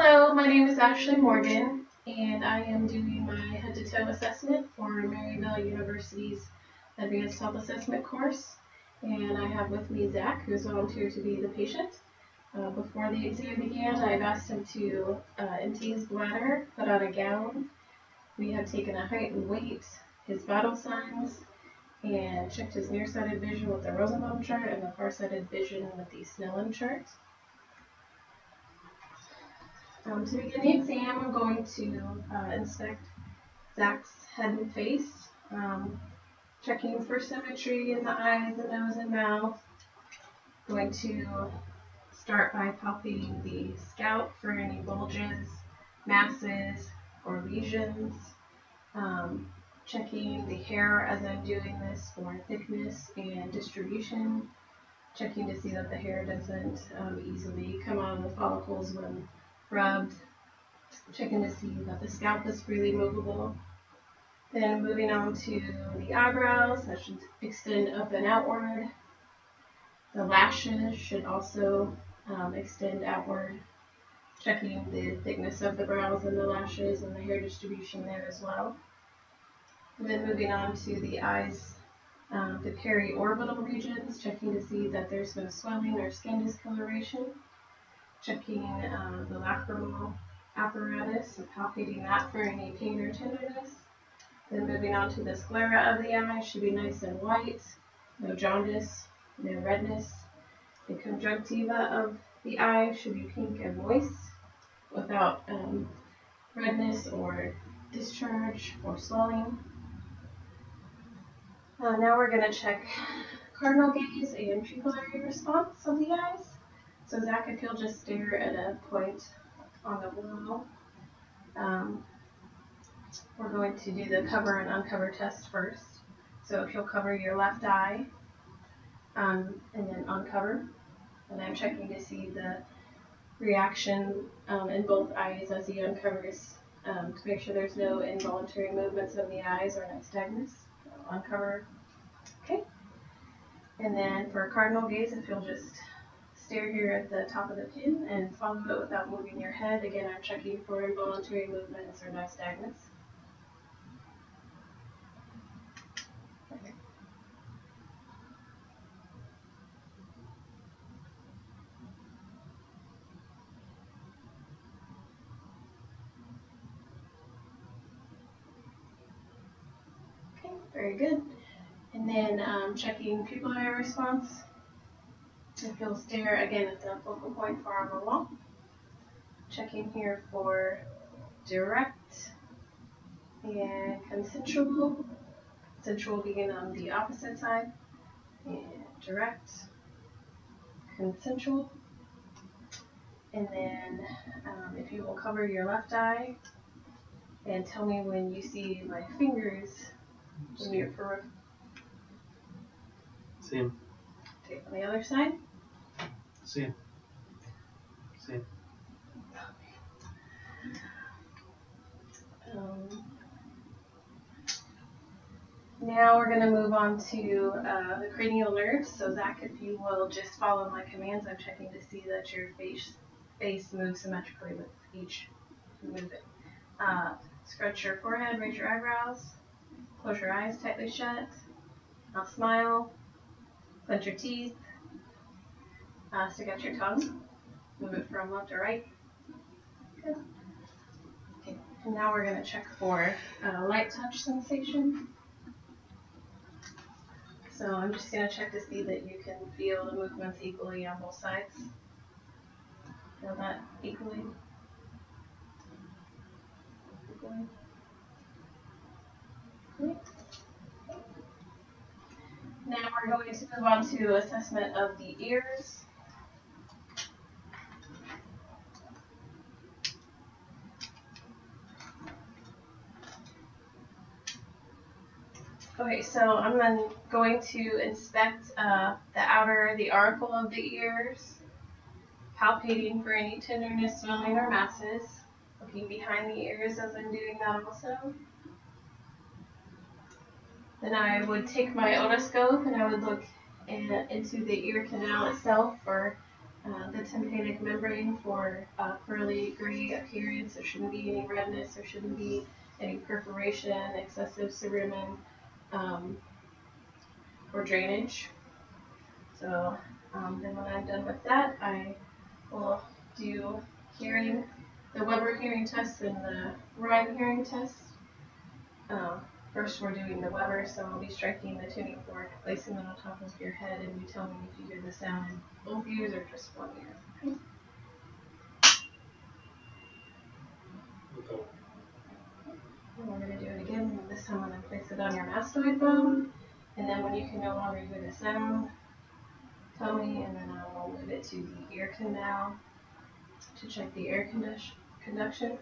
Hello, my name is Ashley Morgan, and I am doing my head-to-toe assessment for Maryville University's Advanced Health Assessment course. And I have with me Zach, who's volunteered to be the patient. Before the exam began, I've asked him to empty his bladder, put on a gown. We have taken a height and weight, his vital signs, and checked his nearsighted vision with the Rosenbaum chart and the farsighted vision with the Snellen chart. To begin the exam, I'm going to inspect Zach's head and face, checking for symmetry in the eyes, the nose, and mouth. Going to start by palpating the scalp for any bulges, masses, or lesions. Checking the hair as I'm doing this for thickness and distribution. Checking to see that the hair doesn't easily come out of the follicles when rubbed. Checking to see that the scalp is freely movable. Then moving on to the eyebrows, that should extend up and outward. The lashes should also extend outward. Checking the thickness of the brows and the lashes and the hair distribution there as well. And then moving on to the eyes, the periorbital regions, checking to see that there's no swelling or skin discoloration. Checking the lacrimal apparatus and palpating that for any pain or tenderness. Then moving on to the sclera of the eye, should be nice and white, no jaundice, no redness. The conjunctiva of the eye should be pink and moist, without redness or discharge or swelling. Now we're going to check cardinal gaze and pupillary response of the eyes. So Zach, if you'll just stare at a point on the wall. We're going to do the cover and uncover test first. So if you'll cover your left eye and then uncover, and I'm checking to see the reaction in both eyes as he uncovers to make sure there's no involuntary movements of the eyes or nystagmus. Uncover, okay. And then for cardinal gaze, if you'll just stare here at the top of the pin and follow it without moving your head. Again, I'm checking for involuntary movements or nystagmus. Okay. Okay, very good. And then checking pupillary response. If you'll stare again at the focal point far on the wall. Checking here for direct and consensual. Consensual being on the opposite side. And direct, consensual. And then if you will cover your left eye and tell me when you see my fingers in your peripheral. Same. Okay, on the other side. Same. Same. Now we're going to move on to the cranial nerves. So Zach, if you will just follow my commands, I'm checking to see that your face moves symmetrically with each movement. Scrunch your forehead, raise your eyebrows, close your eyes tightly shut. Now smile, clench your teeth, stick out your tongue, move it from left to right. Good. Okay, and now we're going to check for light touch sensation. So I'm just going to check to see that you can feel the movements equally on both sides. Feel that equally? Equally? Okay. Now we're going to move on to assessment of the ears. Okay, so I'm then going to inspect the auricle of the ears, palpating for any tenderness, swelling, or masses, looking behind the ears as I'm doing that also. Then I would take my otoscope and I would look into the ear canal itself for The tympanic membrane for pearly gray appearance. There shouldn't be any redness. There shouldn't be any perforation, excessive cerumen, or drainage. So then when I'm done with that, I will do the Weber hearing test and the Ryan hearing test. First we're doing the Weber, so I'll be striking the tuning fork, placing it on top of your head, and you tell me if you hear the sound in both ears or just one ear. Okay? Okay. And we're going to do it again, and this time I'm going to place it on your mastoid bone, and then when you can no longer hear the sound, tell me, and then I will move it to the ear canal to check the air conduction.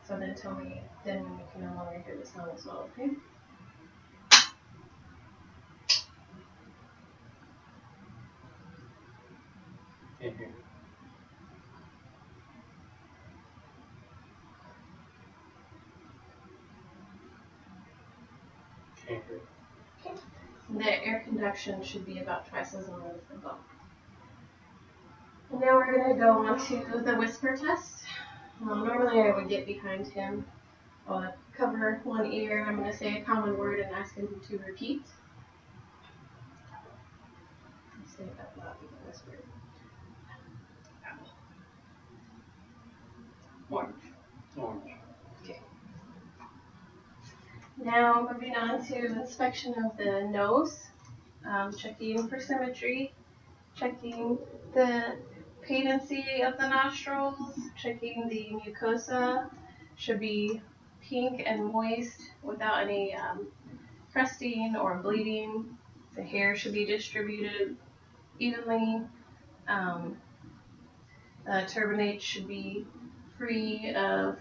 So then tell me then when you can no longer hear the sound as well, okay? Can't hear. Can't hear. Okay. The air conduction should be about twice as long as the bone. And now we're going to go on to the whisper test. Normally I would get behind him, cover one ear. I'm going to say a common word and ask him to repeat. Say it out loud, you can whisper. Apple. Orange. Orange. Okay. Now moving on to inspection of the nose, checking for symmetry, checking the patency of the nostrils, checking the mucosa, should be pink and moist without any crusting or bleeding. The hair should be distributed evenly. The turbinate should be free of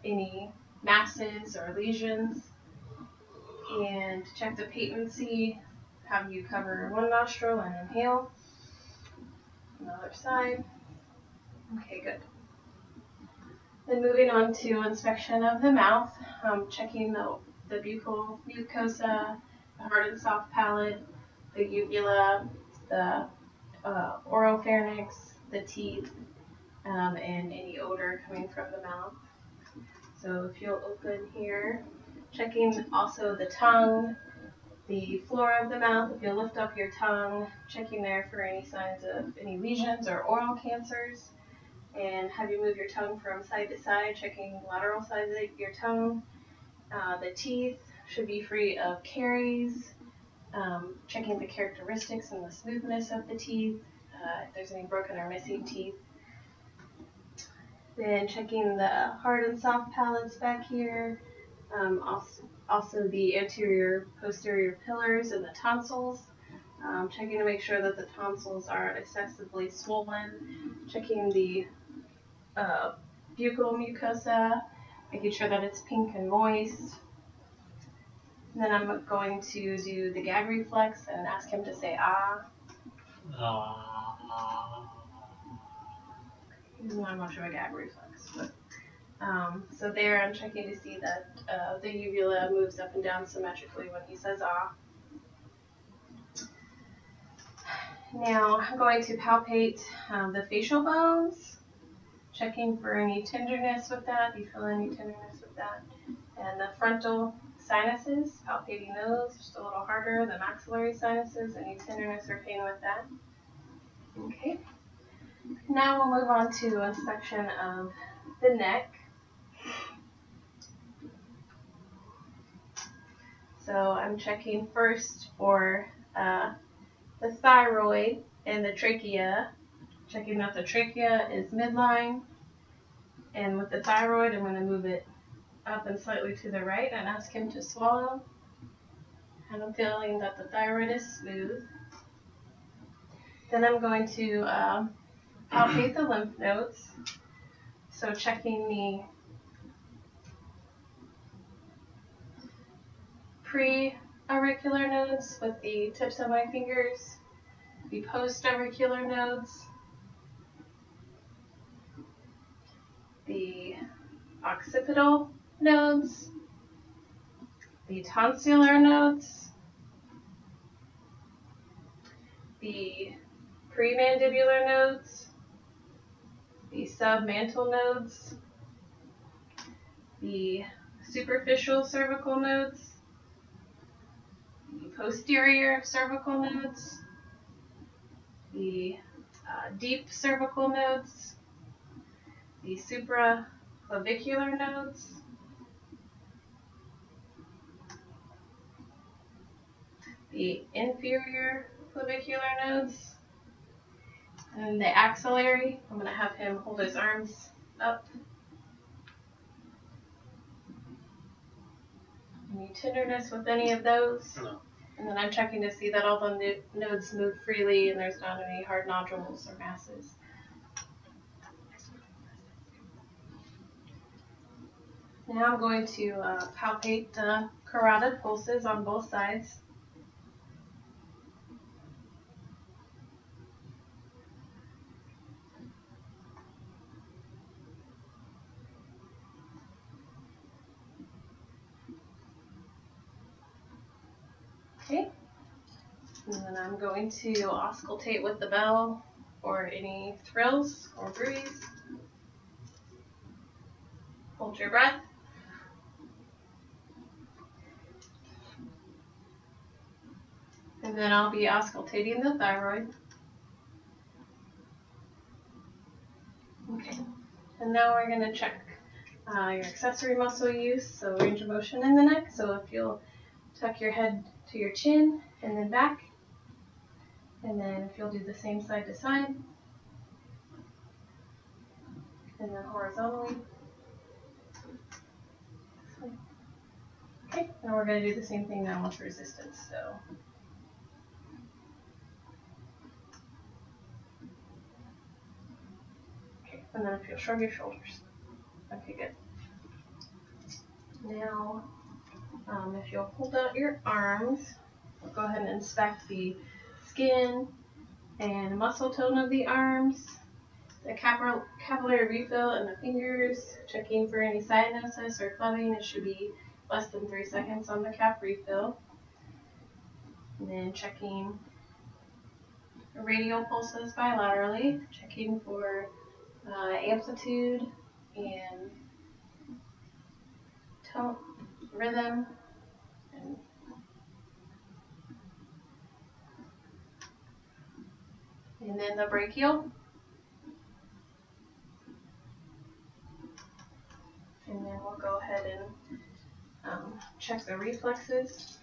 any masses or lesions. And to check the patency, have you cover one nostril and inhale. On the other side. Okay, good. Then moving on to inspection of the mouth, checking the buccal mucosa, the hard and soft palate, the uvula, the oropharynx, the teeth, and any odor coming from the mouth. So if you'll open here, checking also the tongue, the floor of the mouth. If you'll lift up your tongue, checking there for any signs of any lesions or oral cancers. And have you move your tongue from side to side, checking lateral sides of your tongue. The teeth should be free of caries, checking the characteristics and the smoothness of the teeth, if there's any broken or missing teeth. Then checking the hard and soft palates back here, also the anterior, posterior pillars and the tonsils. Checking to make sure that the tonsils aren't excessively swollen, checking the buccal mucosa, making sure that it's pink and moist. And then I'm going to do the gag reflex and ask him to say ah. He's not much of a gag reflex, but so there I'm checking to see that the uvula moves up and down symmetrically when he says ah. Now I'm going to palpate the facial bones, checking for any tenderness with that. Do you feel any tenderness with that? And the frontal sinuses, palpating those, just a little harder. The maxillary sinuses, any tenderness or pain with that. Okay. Now we'll move on to inspection of the neck. So I'm checking first for the thyroid and the trachea, checking that the trachea is midline. And with the thyroid, I'm going to move it up and slightly to the right and ask him to swallow. And I'm feeling that the thyroid is smooth. Then I'm going to palpate the lymph nodes. So checking the pre-auricular nodes with the tips of my fingers, the post-auricular nodes, the occipital nodes, the tonsillar nodes, the premandibular nodes, submantle nodes, the superficial cervical nodes, the posterior cervical nodes, the deep cervical nodes, the supraclavicular nodes, the inferior clavicular nodes, and the axillary. I'm going to have him hold his arms up. Any tenderness with any of those? No. And then I'm checking to see that all the nodes move freely and there's not any hard nodules or masses. Now I'm going to palpate the carotid pulses on both sides. Okay. And then I'm going to auscultate with the bell for any thrills or bruise. Hold your breath. And then I'll be auscultating the thyroid. Okay. And now we're going to check your accessory muscle use, so range of motion in the neck. So if you'll tuck your head to your chin and then back. And then if you'll do the same side to side. And then horizontally. Okay, and we're going to do the same thing now with resistance. So okay, and then if you'll shrug your shoulders. Okay, good. Now, if you'll hold out your arms, we'll go ahead and inspect the skin and muscle tone of the arms, the capillary refill in the fingers, checking for any cyanosis or clubbing. It should be less than 3 seconds on the cap refill. And then checking radial pulses bilaterally, checking for amplitude and tone, rhythm, and then the brachial. And then we'll go ahead and check the reflexes.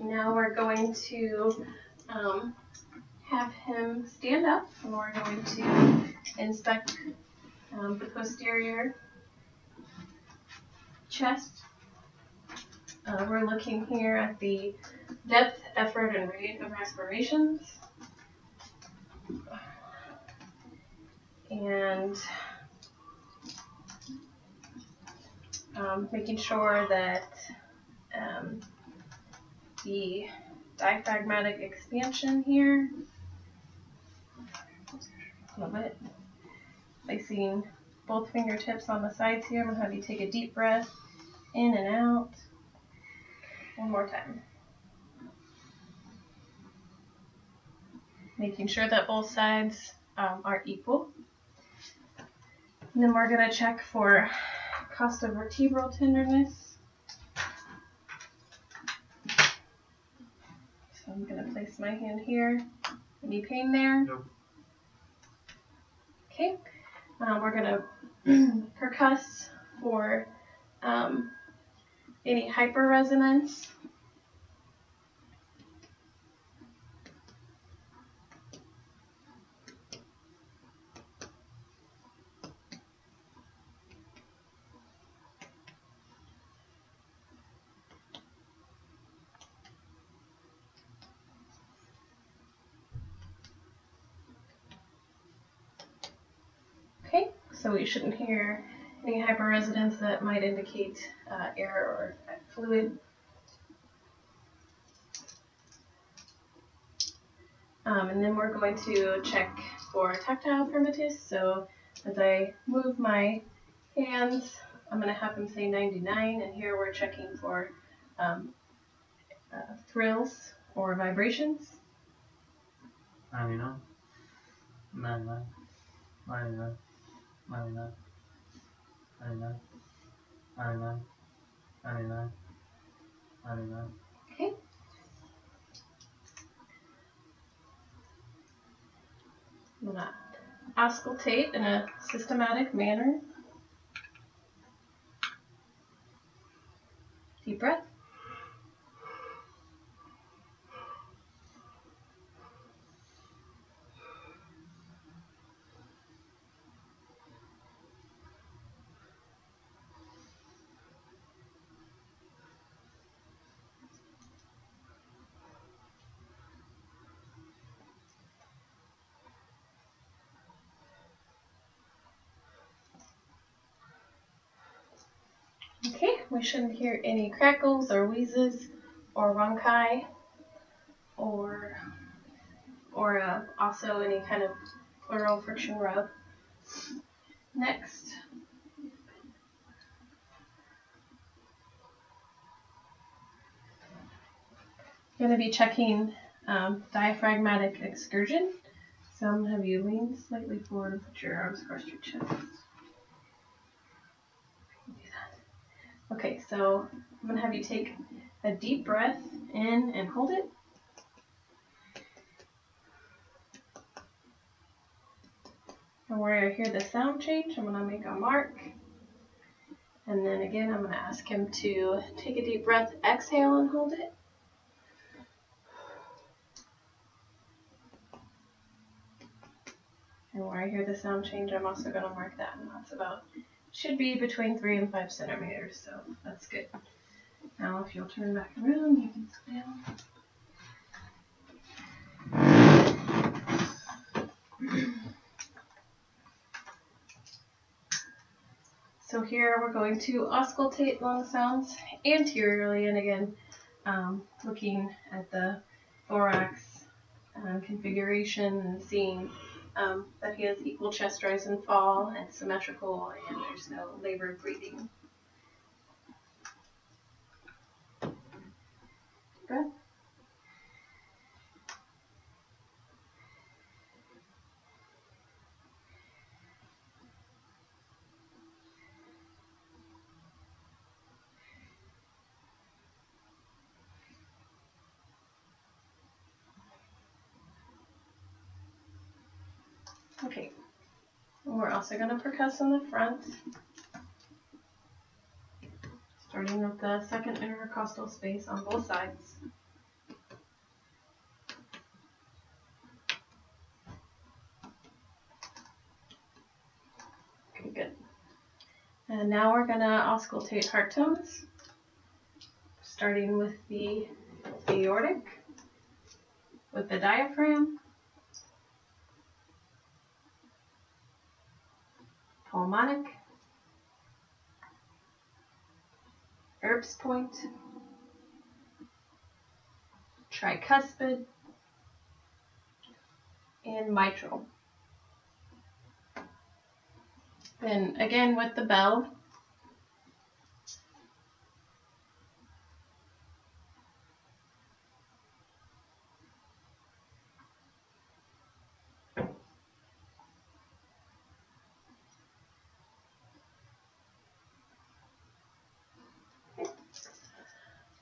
Now we're going to have him stand up, and we're going to inspect the posterior chest. We're looking here at the depth, effort, and rate of respirations. And making sure that the diaphragmatic expansion here, a little bit, placing both fingertips on the sides here. I'm going to have you take a deep breath in and out. One more time. Making sure that both sides are equal. And then we're going to check for costovertebral tenderness. So I'm going to place my hand here. Any pain there? Nope. Okay. We're going to percuss for any hyperresonance. Okay, so we shouldn't hear any hyperresonance that might indicate air or fluid. And then we're going to check for tactile primitus. So as I move my hands, I'm going to have him say 99, and here we're checking for thrills or vibrations. 99, 99, 99, 99, 99, 99, 99, 99. Okay. I'm going to auscultate in a systematic manner. Deep breath. Okay, we shouldn't hear any crackles or wheezes or ronchi or also any kind of pleural friction rub. Next, I'm going to be checking diaphragmatic excursion. So I'm going to have you lean slightly forward and put your arms across your chest. Okay, so I'm going to have you take a deep breath in and hold it. And where I hear the sound change, I'm going to make a mark. And then again, I'm going to ask him to take a deep breath, exhale, and hold it. And where I hear the sound change, I'm also going to mark that. And that's about, should be between 3 and 5 centimeters, so that's good. Now if you'll turn back around, you can sit down. So here we're going to auscultate lung sounds anteriorly, and again, looking at the thorax configuration and seeing that he has equal chest rise and fall and symmetrical, and there's no labored breathing. Good. Okay, and we're also going to percuss in the front, starting with the second intercostal space on both sides. Okay, good. And now we're going to auscultate heart tones, starting with the aortic, with the diaphragm, pulmonic, Erb's point, tricuspid, and mitral. Then again with the bell,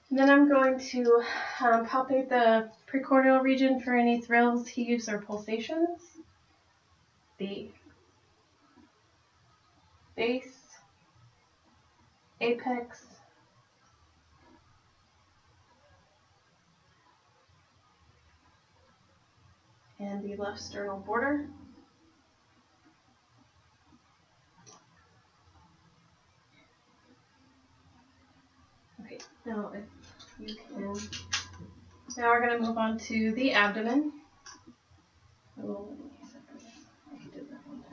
and then I'm going to palpate the precordial region for any thrills, heaves, or pulsations. The base, apex, and the left sternal border. Okay, now if you can, now we're going to move on to the abdomen. Oh, I did that one.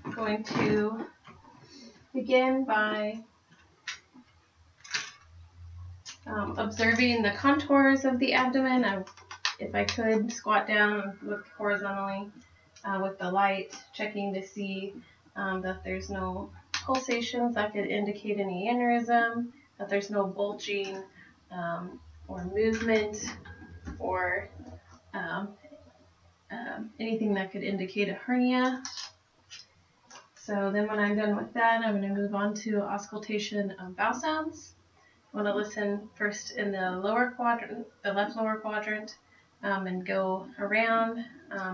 I'm going to begin by Observing the contours of the abdomen. If I could squat down and look horizontally with the light, checking to see that there's no pulsations that could indicate any aneurysm, that there's no bulging or movement or anything that could indicate a hernia. So then when I'm done with that, I'm going to move on to auscultation of bowel sounds. I want to listen first in the lower quadrant, the left lower quadrant, and go around,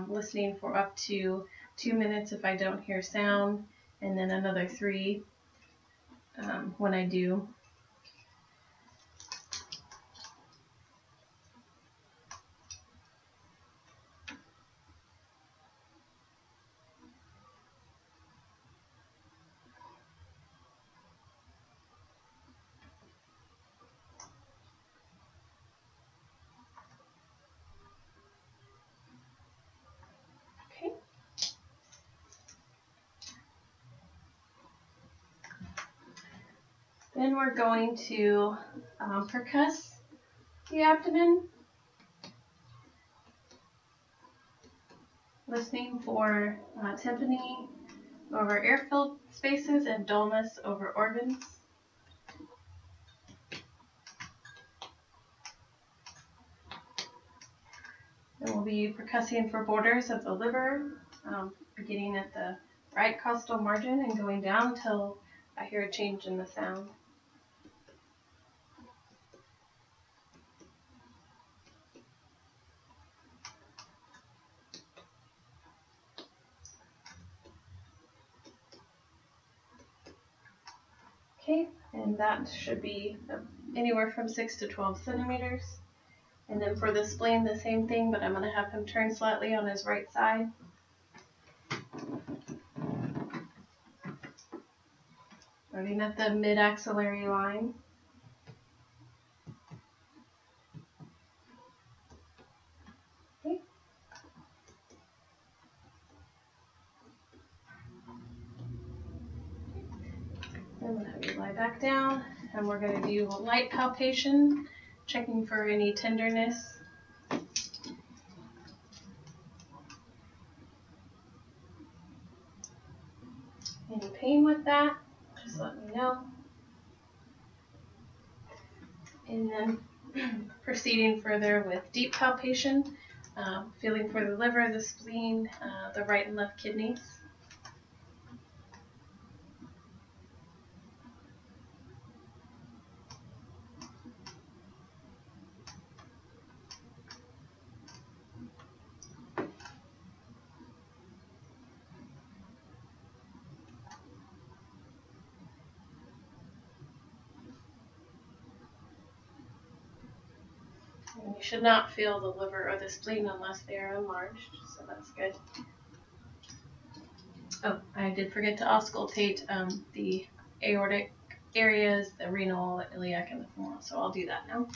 listening for up to 2 minutes if I don't hear sound, and then another 3 when I do. Okay. Then we're going to percuss the abdomen, listening for tympany over air-filled spaces and dullness over organs. And we'll be percussing for borders of the liver, beginning at the right costal margin and going down until I hear a change in the sound. Okay, and that should be anywhere from 6 to 12 centimeters. And then for the spleen, the same thing, but I'm going to have him turn slightly on his right side. Starting at the mid-axillary line. Okay. Then we'll have you lie back down, and we're going to do a light palpation, checking for any tenderness. Any pain with that, just let me know. And then proceeding further with deep palpation, feeling for the liver, the spleen, the right and left kidneys. And you should not feel the liver or the spleen unless they are enlarged, so that's good. Oh, I did forget to auscultate the aortic areas, the renal, iliac, and the femoral, so I'll do that now.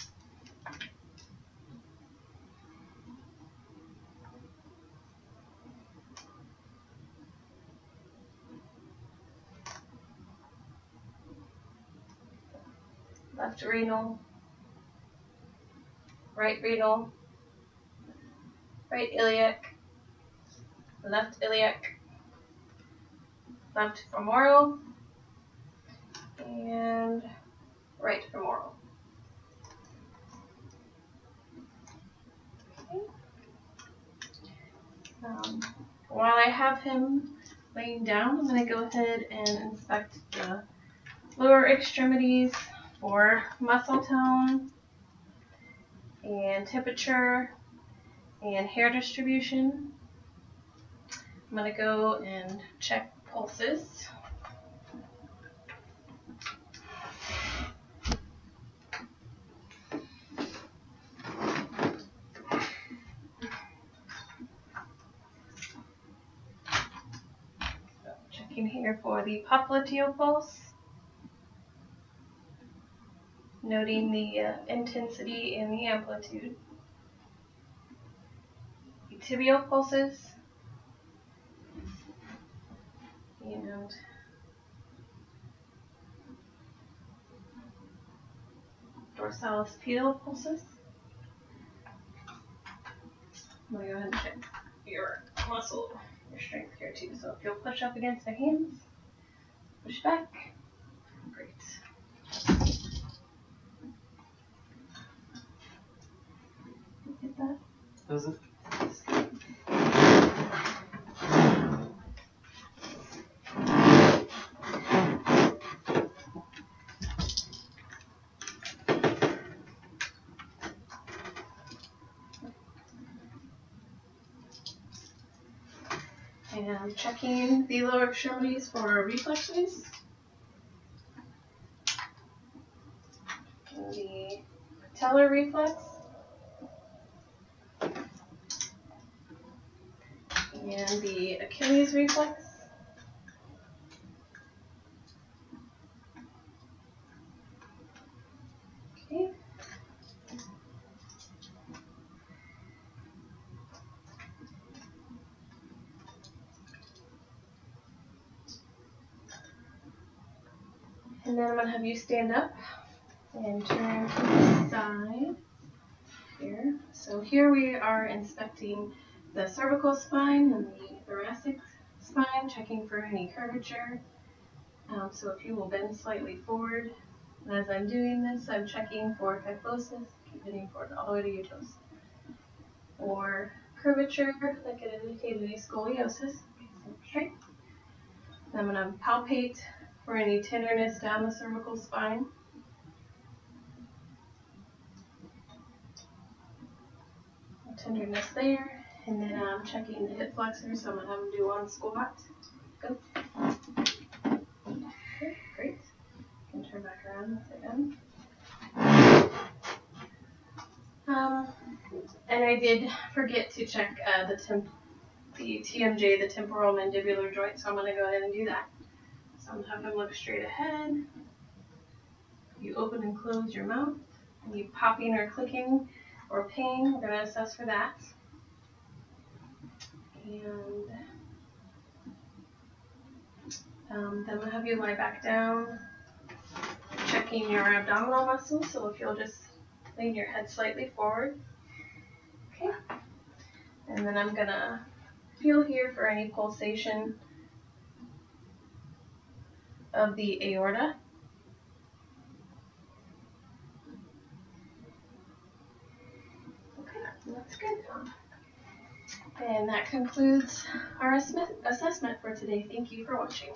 Left renal, right renal, right iliac, left iliac, left femoral, and right femoral. Okay. While I have him laying down, I'm going to go ahead and inspect the lower extremities for muscle tone and temperature and hair distribution. I'm going to go and check pulses. Checking here for the popliteal pulse. Noting the intensity and the amplitude. The tibial pulses. And dorsalis pedal pulses. I'm going to go ahead and check your muscle, your strength here too. So if you'll push up against the hands, push back. Great. Get that? Does it? And checking the lower extremities for reflexes. And the patellar reflex. And the Achilles reflex. Okay. And then I'm going to have you stand up and turn to the side here. So here we are inspecting the cervical spine and the thoracic spine, checking for any curvature. So if you will bend slightly forward, and as I'm doing this, I'm checking for kyphosis, keep bending forward all the way to your toes, or curvature, that could indicate any scoliosis. Okay, so straight. I'm going to palpate for any tenderness down the cervical spine. Tenderness there, and then I'm checking the hip flexors, so I'm going to have them do one squat. Go. Okay, great. You can turn back around once they're done. And I did forget to check the TMJ, the temporal mandibular joint, so I'm going to go ahead and do that. So I'm going to have him look straight ahead. You open and close your mouth. Any popping or clicking or pain, we're going to assess for that. And then I'm going to have you lie back down, checking your abdominal muscles. So if you'll just lean your head slightly forward. Okay. And then I'm going to feel here for any pulsation of the aorta. Okay, that's good. And that concludes our assessment for today. Thank you for watching.